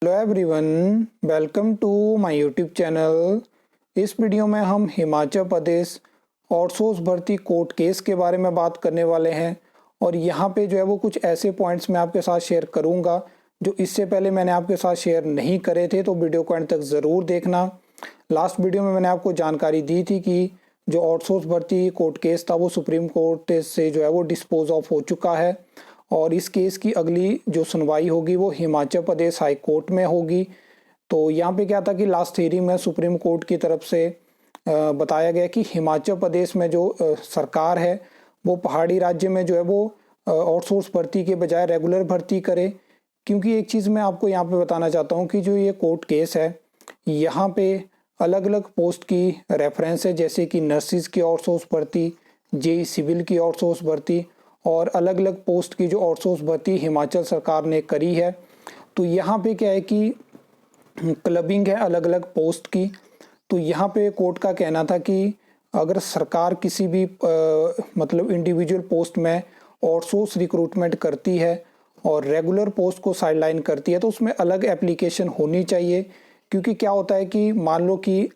Hello everyone, welcome to my YouTube channel. इस video में हम हिमाचल प्रदेश आउटसोर्स भर्ती कोर्ट केस के बारे में बात करने वाले हैं और यहाँ पे जो है वो कुछ ऐसे पॉइंट्स मैं आपके साथ शेयर करूँगा जो इससे पहले मैंने आपके साथ शेयर नहीं करे थे, तो वीडियो को एंड तक ज़रूर देखना। लास्ट वीडियो में मैंने आपको जानकारी दी थी कि जो आउटसोर्स भर्ती कोर्ट केस था वो सुप्रीम कोर्ट से जो है वो डिस्पोज ऑफ हो चुका है और इस केस की अगली जो सुनवाई होगी वो हिमाचल प्रदेश हाई कोर्ट में होगी। तो यहाँ पे क्या था कि लास्ट हियरिंग में सुप्रीम कोर्ट की तरफ से बताया गया कि हिमाचल प्रदेश में जो सरकार है वो पहाड़ी राज्य में जो है वो आउटसोर्स भर्ती के बजाय रेगुलर भर्ती करे। क्योंकि एक चीज़ मैं आपको यहाँ पे बताना चाहता हूँ कि जो ये कोर्ट केस है यहाँ पे अलग अलग पोस्ट की रेफरेंस है, जैसे कि नर्सिस की आउटसोर्स भर्ती, जेई सिविल की आउटसोर्स भर्ती और अलग अलग पोस्ट की जो आउटसोर्स भर्ती हिमाचल सरकार ने करी है। तो यहाँ पे क्या है कि क्लबिंग है अलग अलग पोस्ट की। तो यहाँ पे कोर्ट का कहना था कि अगर सरकार किसी भी मतलब इंडिविजुअल पोस्ट में आउटसोर्स रिक्रूटमेंट करती है और रेगुलर पोस्ट को साइडलाइन करती है तो उसमें अलग एप्लीकेशन होनी चाहिए। क्योंकि क्या होता है कि मान लो कि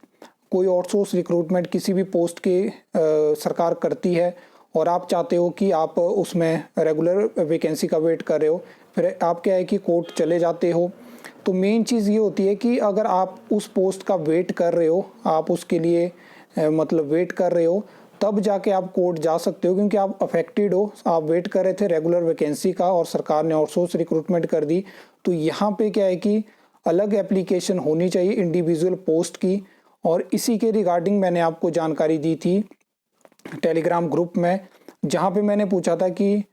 कोई आउटसोर्स रिक्रूटमेंट किसी भी पोस्ट के सरकार करती है और आप चाहते हो कि आप उसमें रेगुलर वैकेंसी का वेट कर रहे हो, फिर आप क्या है कि कोर्ट चले जाते हो। तो मेन चीज़ ये होती है कि अगर आप उस पोस्ट का वेट कर रहे हो, आप उसके लिए मतलब वेट कर रहे हो, तब जाके आप कोर्ट जा सकते हो क्योंकि आप अफेक्टेड हो, आप वेट कर रहे थे रेगुलर वैकेंसी का और सरकार ने आउटसोर्स रिक्रूटमेंट कर दी। तो यहाँ पे क्या है कि अलग एप्लीकेशन होनी चाहिए इंडिविजुअल पोस्ट की। और इसी के रिगार्डिंग मैंने आपको जानकारी दी थी टेलीग्राम ग्रुप में, जहाँ पे मैंने पूछा था कि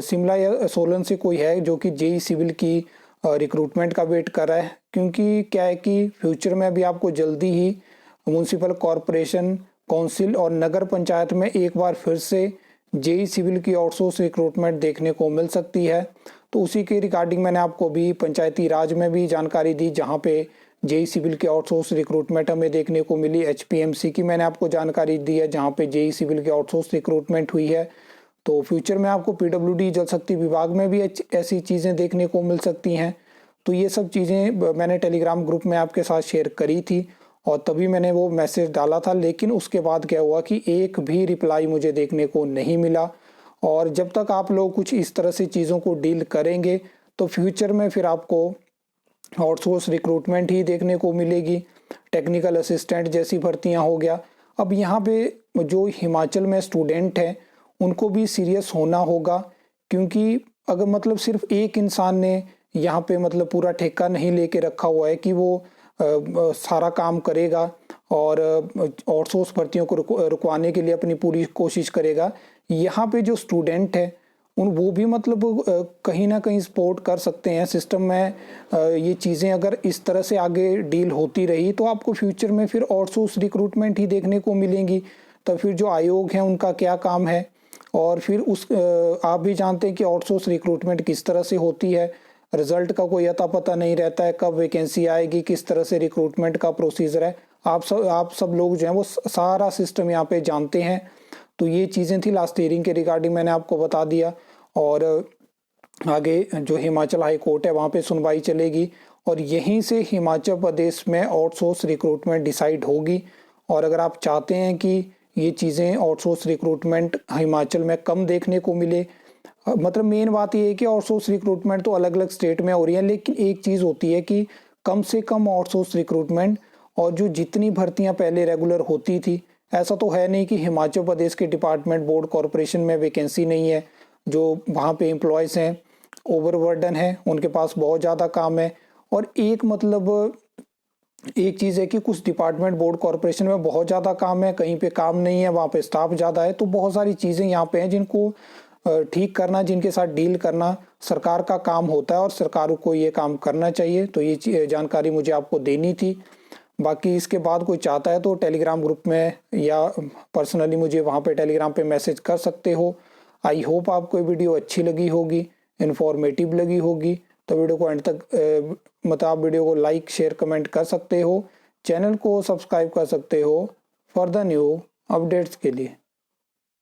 शिमला या सोलन से कोई है जो कि जेई सिविल की रिक्रूटमेंट का वेट कर रहा है। क्योंकि क्या है कि फ्यूचर में भी आपको जल्दी ही म्यूनसिपल कॉरपोरेशन, काउंसिल और नगर पंचायत में एक बार फिर से जेई सिविल की आउटसोर्स रिक्रूटमेंट देखने को मिल सकती है। तो उसी के रिगार्डिंग मैंने आपको भी पंचायती राज में भी जानकारी दी, जहाँ पे जेई सिविल की आउटसोर्स रिक्रूटमेंट हमें देखने को मिली। एचपीएमसी की मैंने आपको जानकारी दी है जहाँ पे जेई सिविल की आउटसोर्स रिक्रूटमेंट हुई है। तो फ्यूचर में आपको पीडब्ल्यूडी जल शक्ति विभाग में भी ऐसी चीज़ें देखने को मिल सकती हैं। तो ये सब चीज़ें मैंने टेलीग्राम ग्रुप में आपके साथ शेयर करी थी और तभी मैंने वो मैसेज डाला था। लेकिन उसके बाद क्या हुआ कि एक भी रिप्लाई मुझे देखने को नहीं मिला। और जब तक आप लोग कुछ इस तरह से चीज़ों को डील करेंगे तो फ्यूचर में फिर आपको आउटसोर्स रिक्रूटमेंट ही देखने को मिलेगी। टेक्निकल असिस्टेंट जैसी भर्तियां हो गया। अब यहाँ पे जो हिमाचल में स्टूडेंट हैं उनको भी सीरियस होना होगा, क्योंकि अगर मतलब सिर्फ एक इंसान ने यहाँ पे मतलब पूरा ठेका नहीं लेके रखा हुआ है कि वो सारा काम करेगा और आउटसोर्स भर्तियों को रुकवाने के लिए अपनी पूरी कोशिश करेगा। यहाँ पे जो स्टूडेंट है वो भी मतलब कहीं ना कहीं सपोर्ट कर सकते हैं सिस्टम में। ये चीज़ें अगर इस तरह से आगे डील होती रही तो आपको फ्यूचर में फिर आउटसोर्स रिक्रूटमेंट ही देखने को मिलेंगी। तो फिर जो आयोग है उनका क्या काम है, और फिर उस आप भी जानते हैं कि आउटसोर्स रिक्रूटमेंट किस तरह से होती है। रिजल्ट का कोई अता पता नहीं रहता है, कब वैकेंसी आएगी, किस तरह से रिक्रूटमेंट का प्रोसीजर है। आप सब लोग जो हैं वो सारा सिस्टम यहाँ पे जानते हैं। तो ये चीज़ें थी लास्ट हियरिंग के रिगार्डिंग, मैंने आपको बता दिया। और आगे जो हिमाचल हाई कोर्ट है वहाँ पे सुनवाई चलेगी और यहीं से हिमाचल प्रदेश में आउटसोर्स रिक्रूटमेंट डिसाइड होगी। और अगर आप चाहते हैं कि ये चीज़ें आउटसोर्स रिक्रूटमेंट हिमाचल में कम देखने को मिले, मतलब मेन बात ये है कि आउटसोर्स रिक्रूटमेंट तो अलग अलग स्टेट में हो रही है, लेकिन एक चीज़ होती है कि कम से कम आउटसोर्स रिक्रूटमेंट। और जो जितनी भर्तियां पहले रेगुलर होती थी, ऐसा तो है नहीं कि हिमाचल प्रदेश के डिपार्टमेंट बोर्ड कॉरपोरेशन में वैकेंसी नहीं है। जो वहाँ पे एम्प्लॉयज़ हैं ओवरबर्डन है, उनके पास बहुत ज़्यादा काम है। और एक मतलब एक चीज़ है कि कुछ डिपार्टमेंट बोर्ड कॉरपोरेशन में बहुत ज़्यादा काम है, कहीं पे काम नहीं है, वहाँ पे स्टाफ ज़्यादा है। तो बहुत सारी चीज़ें यहाँ पे हैं जिनको ठीक करना, जिनके साथ डील करना सरकार का काम होता है और सरकार को ये काम करना चाहिए। तो ये जानकारी मुझे आपको देनी थी। बाकी इसके बाद कोई चाहता है तो टेलीग्राम ग्रुप में या पर्सनली मुझे वहाँ पे टेलीग्राम पे मैसेज कर सकते हो। आई होप आपको ये वीडियो अच्छी लगी होगी, इन्फॉर्मेटिव लगी होगी। तो वीडियो को एंड तक मतलब आप वीडियो को लाइक, शेयर, कमेंट कर सकते हो। चैनल को सब्सक्राइब कर सकते हो फॉर द न्यू अपडेट्स के लिए।